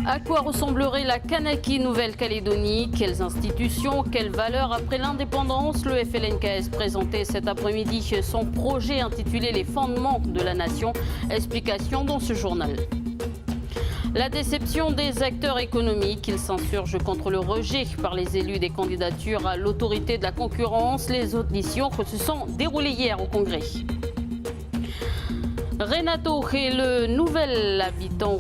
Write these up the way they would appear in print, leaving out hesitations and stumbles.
À quoi ressemblerait la Kanaki Nouvelle-Calédonie? Quelles institutions, quelles valeurs après l'indépendance? Le FLNKS présentait cet après-midi son projet intitulé Les fondements de la nation. Explication dans ce journal. La déception des acteurs économiques, ils s'insurgent contre le rejet par les élus des candidatures à l'autorité de la concurrence. Les auditions se sont déroulées hier au Congrès. Renato est le nouvel habitant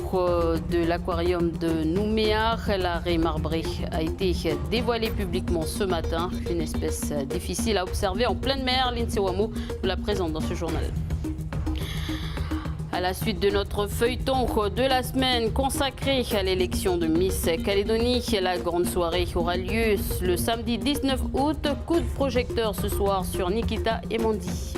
de l'aquarium de Nouméa. L'arrêt marbré a été dévoilé publiquement ce matin. Une espèce difficile à observer en pleine mer. Lindsay Wamo nous la présente dans ce journal. À la suite de notre feuilleton de la semaine consacré à l'élection de Miss Calédonie, la grande soirée aura lieu le samedi 19 août. Coup de projecteur ce soir sur Nikita et Mandy.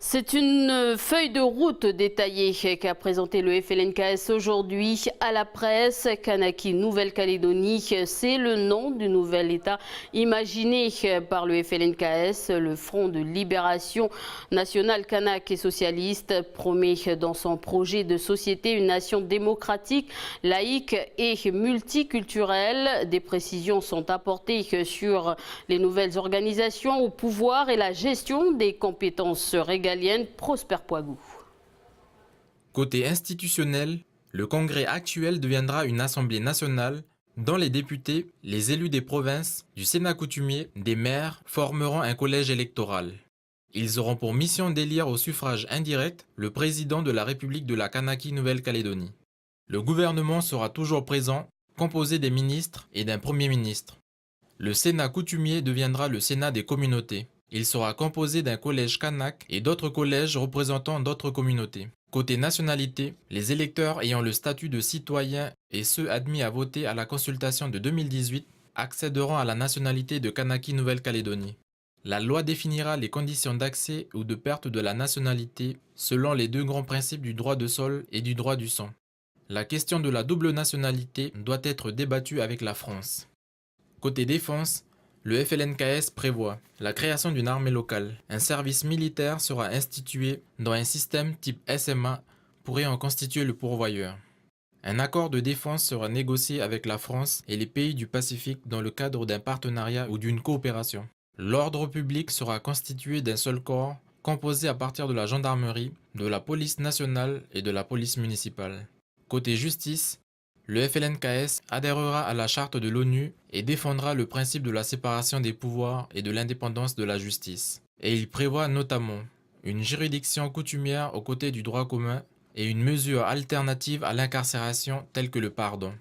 C'est une feuille de route détaillée qu'a présentée le FLNKS aujourd'hui à la presse. Kanaki Nouvelle-Calédonie, c'est le nom du nouvel État imaginé par le FLNKS. Le Front de libération nationale kanak et socialiste promet dans son projet de société une nation démocratique, laïque et multiculturelle. Des précisions sont apportées sur les nouvelles organisations au pouvoir et la gestion des compétences régaliennes. Prosper Poigou. Côté institutionnel, le Congrès actuel deviendra une Assemblée nationale dont les députés, les élus des provinces, du Sénat coutumier, des maires formeront un collège électoral. Ils auront pour mission d'élire au suffrage indirect le président de la République de la Kanaki Nouvelle-Calédonie. Le gouvernement sera toujours présent, composé des ministres et d'un premier ministre. Le Sénat coutumier deviendra le Sénat des communautés. Il sera composé d'un collège kanak et d'autres collèges représentant d'autres communautés. Côté nationalité, les électeurs ayant le statut de citoyen et ceux admis à voter à la consultation de 2018 accéderont à la nationalité de Kanaki Nouvelle-Calédonie. La loi définira les conditions d'accès ou de perte de la nationalité selon les deux grands principes du droit de sol et du droit du sang. La question de la double nationalité doit être débattue avec la France. Côté défense, le FLNKS prévoit la création d'une armée locale. Un service militaire sera institué dont un système type SMA pourrait en constituer le pourvoyeur. Un accord de défense sera négocié avec la France et les pays du Pacifique dans le cadre d'un partenariat ou d'une coopération. L'ordre public sera constitué d'un seul corps, composé à partir de la gendarmerie, de la police nationale et de la police municipale. Côté justice, le FLNKS adhérera à la charte de l'ONU et défendra le principe de la séparation des pouvoirs et de l'indépendance de la justice. Et il prévoit notamment une juridiction coutumière aux côtés du droit commun et une mesure alternative à l'incarcération telle que le pardon.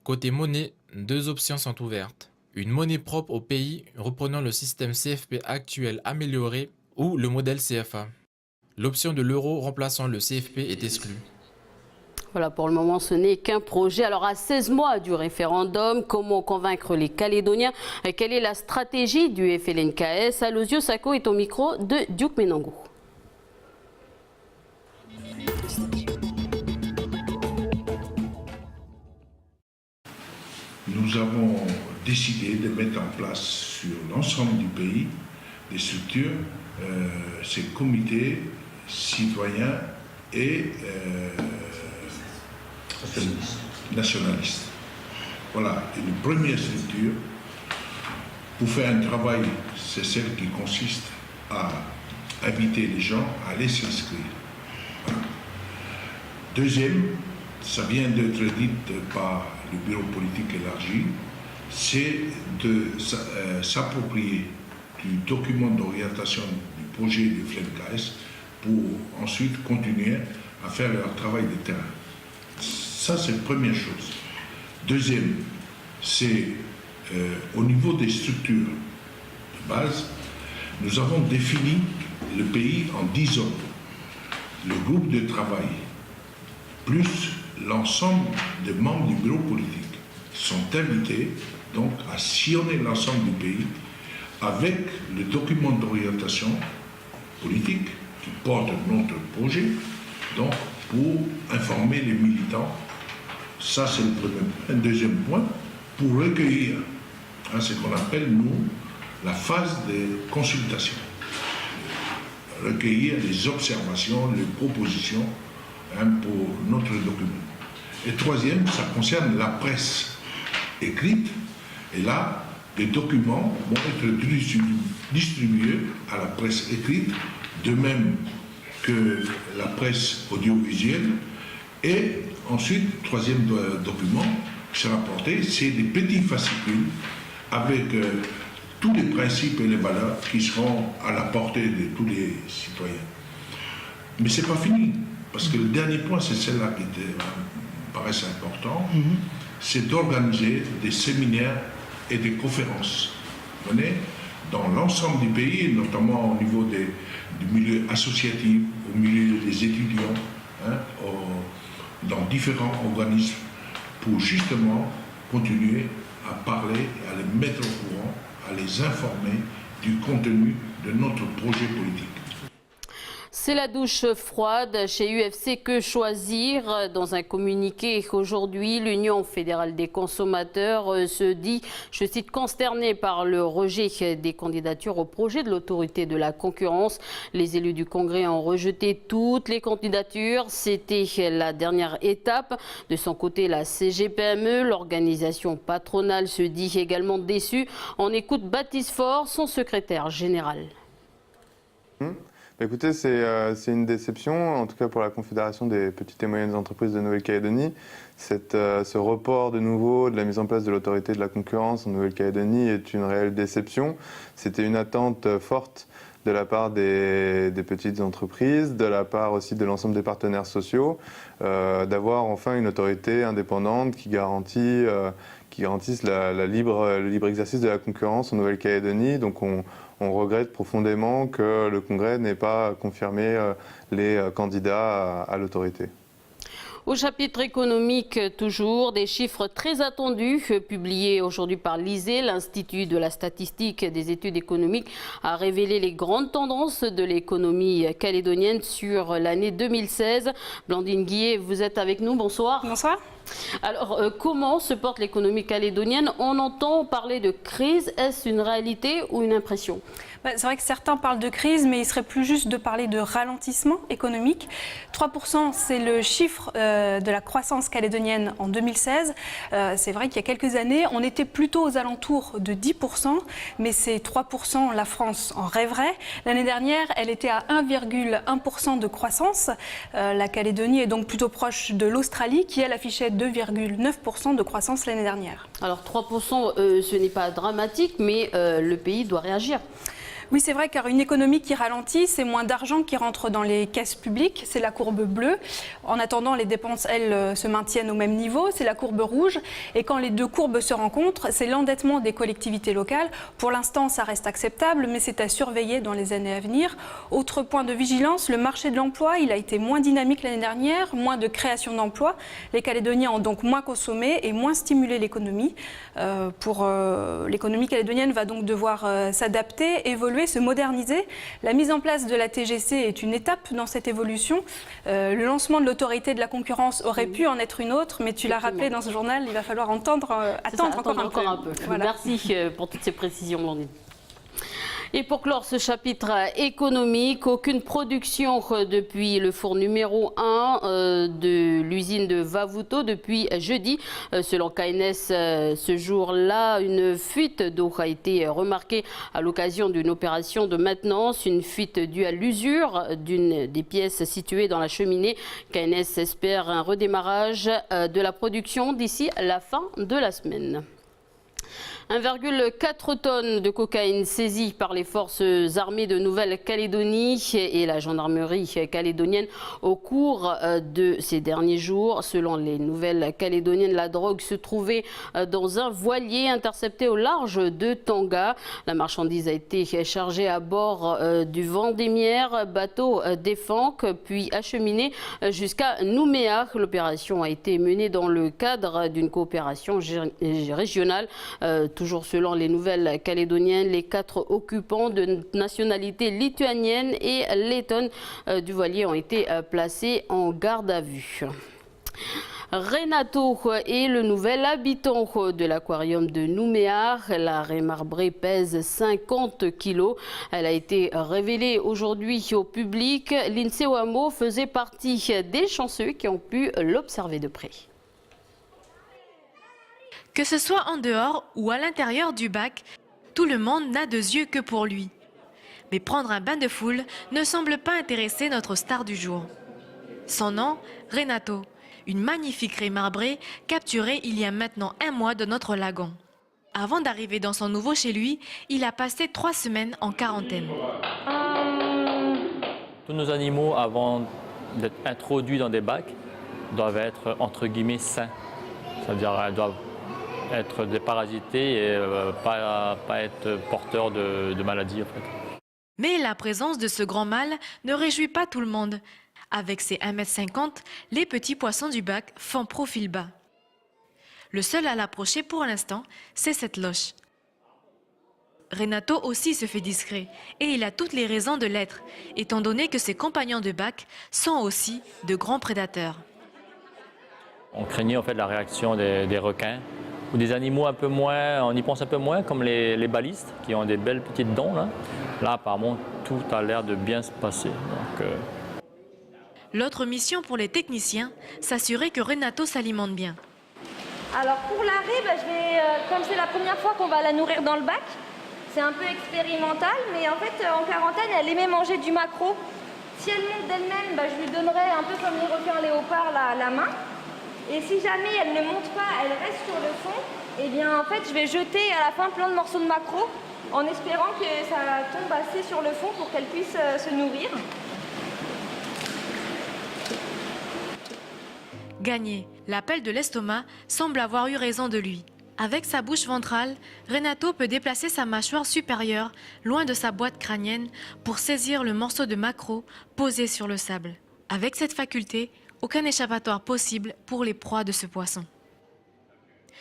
Côté monnaie, deux options sont ouvertes. Une monnaie propre au pays reprenant le système CFP actuel amélioré ou le modèle CFA. L'option de l'euro remplaçant le CFP est exclue. Voilà, pour le moment, ce n'est qu'un projet. Alors, à 16 mois du référendum, comment convaincre les Calédoniens? Quelle est la stratégie du FLNKS? Alosio Sako est au micro de Duke Menango. Nous avons décidé de mettre en place sur l'ensemble du pays des structures, ces comités citoyens et nationalistes. Voilà, une première structure pour faire un travail, c'est celle qui consiste à inviter les gens à aller s'inscrire. Voilà. Deuxième, ça vient d'être dit par le bureau politique élargi, c'est de s'approprier du document d'orientation du projet du FLNKS pour ensuite continuer à faire leur travail de terrain. Ça, c'est la première chose. Deuxième, c'est au niveau des structures de base, nous avons défini le pays en 10 zones. Le groupe de travail, plus l'ensemble des membres du bureau politique, sont invités donc à sillonner l'ensemble du pays avec le document d'orientation politique qui porte notre projet, donc pour informer les militants. Ça, c'est le premier point. Un deuxième point, pour recueillir ce qu'on appelle, nous, la phase de consultation. Recueillir les observations, les propositions pour notre document. Et troisième, ça concerne la presse écrite. Et là, les documents vont être distribués à la presse écrite, de même que la presse audiovisuelle. Et ensuite, troisième document qui sera porté, c'est des petits fascicules avec tous les principes et les valeurs qui seront à la portée de tous les citoyens. Mais ce n'est pas fini, parce que le dernier point, c'est celle-là qui paraît important, c'est d'organiser des séminaires et des conférences dans l'ensemble du pays, notamment au niveau du milieu associatif, au milieu des étudiants, dans différents organismes, pour justement continuer à parler, à les mettre au courant, à les informer du contenu de notre projet politique. C'est la douche froide chez UFC Que Choisir. Dans un communiqué aujourd'hui, l'Union fédérale des consommateurs se dit, je cite, consternée par le rejet des candidatures au projet de l'autorité de la concurrence. Les élus du Congrès ont rejeté toutes les candidatures. C'était la dernière étape. De son côté, la CGPME, l'organisation patronale, se dit également déçue. On écoute Baptiste Faure, son secrétaire général. Écoutez, c'est une déception, en tout cas pour la Confédération des petites et moyennes entreprises de Nouvelle-Calédonie. Ce report de nouveau de la mise en place de l'autorité de la concurrence en Nouvelle-Calédonie est une réelle déception. C'était une attente forte de la part des petites entreprises, de la part aussi de l'ensemble des partenaires sociaux, d'avoir enfin une autorité indépendante qui garantisse le libre exercice de la concurrence en Nouvelle-Calédonie. Donc on regrette profondément que le Congrès n'ait pas confirmé les candidats à l'autorité. Au chapitre économique, toujours, des chiffres très attendus publiés aujourd'hui par l'ISEE, l'Institut de la statistique des études économiques, a révélé les grandes tendances de l'économie calédonienne sur l'année 2016. Blandine Guillet, vous êtes avec nous, bonsoir. Bonsoir. Alors, comment se porte l'économie calédonienne? On entend parler de crise, est-ce une réalité ou une impression? C'est vrai que certains parlent de crise, mais il serait plus juste de parler de ralentissement économique. 3%, c'est le chiffre de la croissance calédonienne en 2016. C'est vrai qu'il y a quelques années, on était plutôt aux alentours de 10%, mais ces 3%, la France en rêverait. L'année dernière, elle était à 1,1% de croissance. La Calédonie est donc plutôt proche de l'Australie, qui elle affichait 2,9% de croissance l'année dernière. Alors 3%, ce n'est pas dramatique, mais le pays doit réagir. Oui, c'est vrai, car une économie qui ralentit, c'est moins d'argent qui rentre dans les caisses publiques. C'est la courbe bleue. En attendant, les dépenses, elles, se maintiennent au même niveau. C'est la courbe rouge. Et quand les deux courbes se rencontrent, c'est l'endettement des collectivités locales. Pour l'instant, ça reste acceptable, mais c'est à surveiller dans les années à venir. Autre point de vigilance, le marché de l'emploi, il a été moins dynamique l'année dernière, moins de création d'emplois. Les Calédoniens ont donc moins consommé et moins stimulé l'économie. L'économie calédonienne va donc devoir s'adapter, évoluer, se moderniser. La mise en place de la TGC est une étape dans cette évolution. Le lancement de l'autorité de la concurrence aurait pu en être une autre, mais tu l'as rappelé dans ce journal, il va falloir attendre encore un peu. Voilà. Merci pour toutes ces précisions, Blandine. Et pour clore ce chapitre économique, aucune production depuis le four numéro 1 de l'usine de Vavuto depuis jeudi. Selon KNS, ce jour-là, une fuite d'eau a été remarquée à l'occasion d'une opération de maintenance, une fuite due à l'usure d'une des pièces situées dans la cheminée. KNS espère un redémarrage de la production d'ici la fin de la semaine. 1,4 tonnes de cocaïne saisie par les forces armées de Nouvelle-Calédonie et la gendarmerie calédonienne au cours de ces derniers jours. Selon les Nouvelles-Calédoniennes, la drogue se trouvait dans un voilier intercepté au large de Tonga. La marchandise a été chargée à bord du Vendémiaire, bateau d'Effanc, puis acheminée jusqu'à Nouméa. L'opération a été menée dans le cadre d'une coopération régionale. Toujours selon les Nouvelles-Calédoniennes, les 4 occupants de nationalité lituanienne et lettonne du voilier ont été placés en garde à vue. Renato est le nouvel habitant de l'aquarium de Nouméa. La raie marbrée pèse 50 kilos. Elle a été révélée aujourd'hui au public. L'INSEE Ouamo faisait partie des chanceux qui ont pu l'observer de près. Que ce soit en dehors ou à l'intérieur du bac, tout le monde n'a deux yeux que pour lui. Mais prendre un bain de foule ne semble pas intéresser notre star du jour. Son nom, Renato. Une magnifique raie marbrée capturée il y a maintenant 1 mois dans notre lagon. Avant d'arriver dans son nouveau chez lui, il a passé 3 semaines en quarantaine. Tous nos animaux, avant d'être introduits dans des bacs, doivent être entre guillemets sains. C'est-à-dire qu'ils doivent être déparasités et pas être porteurs de maladies en fait. Mais la présence de ce grand mâle ne réjouit pas tout le monde. Avec ses 1,50 m, les petits poissons du bac font profil bas. Le seul à l'approcher pour l'instant, c'est cette loche. Renato aussi se fait discret et il a toutes les raisons de l'être, étant donné que ses compagnons de bac sont aussi de grands prédateurs. On craignait en fait la réaction des requins ou des animaux un peu moins, on y pense un peu moins, comme les balistes qui ont des belles petites dents. Là apparemment, tout a l'air de bien se passer. L'autre mission pour les techniciens, s'assurer que Renato s'alimente bien. Alors pour la raie, comme c'est la première fois qu'on va la nourrir dans le bac, c'est un peu expérimental, mais en fait en quarantaine, elle aimait manger du maquereau. Si elle monte d'elle-même, je lui donnerai un peu comme les requins léopards la main. Et si jamais elle ne monte pas, elle reste sur le fond, et bien en fait je vais jeter à la fin plein de morceaux de maquereau en espérant que ça tombe assez sur le fond pour qu'elle puisse se nourrir. Gagné, l'appel de l'estomac semble avoir eu raison de lui. Avec sa bouche ventrale, Renato peut déplacer sa mâchoire supérieure loin de sa boîte crânienne pour saisir le morceau de maquereau posé sur le sable. Avec cette faculté, aucun échappatoire possible pour les proies de ce poisson.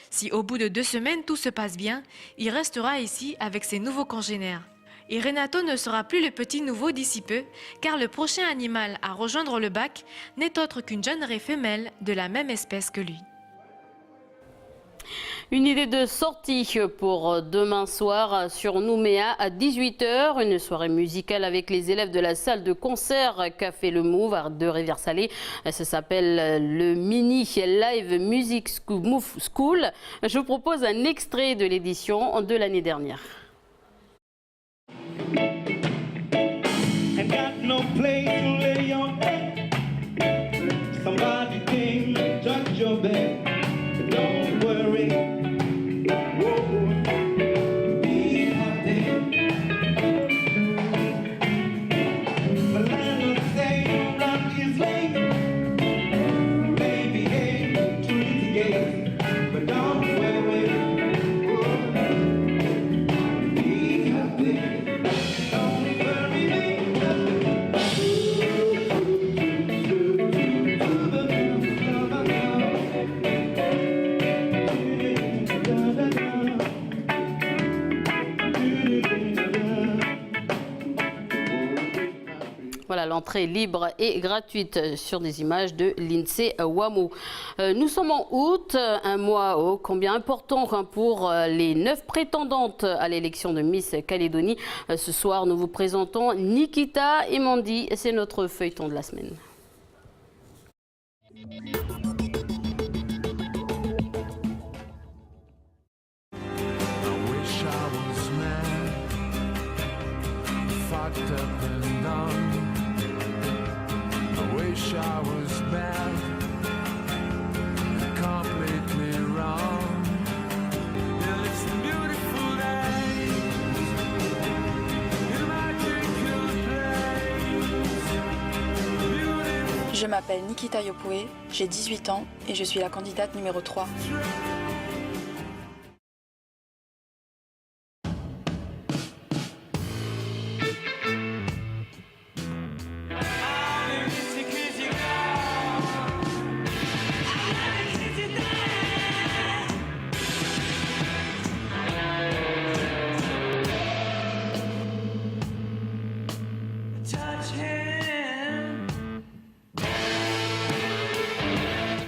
Si au bout de 2 semaines tout se passe bien, il restera ici avec ses nouveaux congénères. Et Renato ne sera plus le petit nouveau d'ici peu, car le prochain animal à rejoindre le bac n'est autre qu'une jeune raie femelle de la même espèce que lui. Une idée de sortie pour demain soir sur Nouméa à 18 h. Une soirée musicale avec les élèves de la salle de concert Café Le Move de Rivière-Salée. Ça s'appelle le Mini Live Music School. Je vous propose un extrait de l'édition de l'année dernière. Voilà, l'entrée libre et gratuite sur des images de l'INSEE Ouamo. Nous sommes en août, un mois ô combien important pour les 9 prétendantes à l'élection de Miss Calédonie. Ce soir, nous vous présentons Nikita et Mandy. C'est notre feuilleton de la semaine. Je m'appelle Nikita Yopoué, j'ai 18 ans et je suis la candidate numéro 3.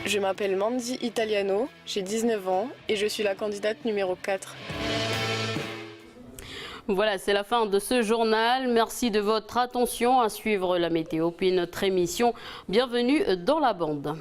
Je m'appelle Mandy Italiano, j'ai 19 ans et je suis la candidate numéro 4. Voilà, c'est la fin de ce journal. Merci de votre attention. À suivre la météo, puis notre émission. Bienvenue dans la bande.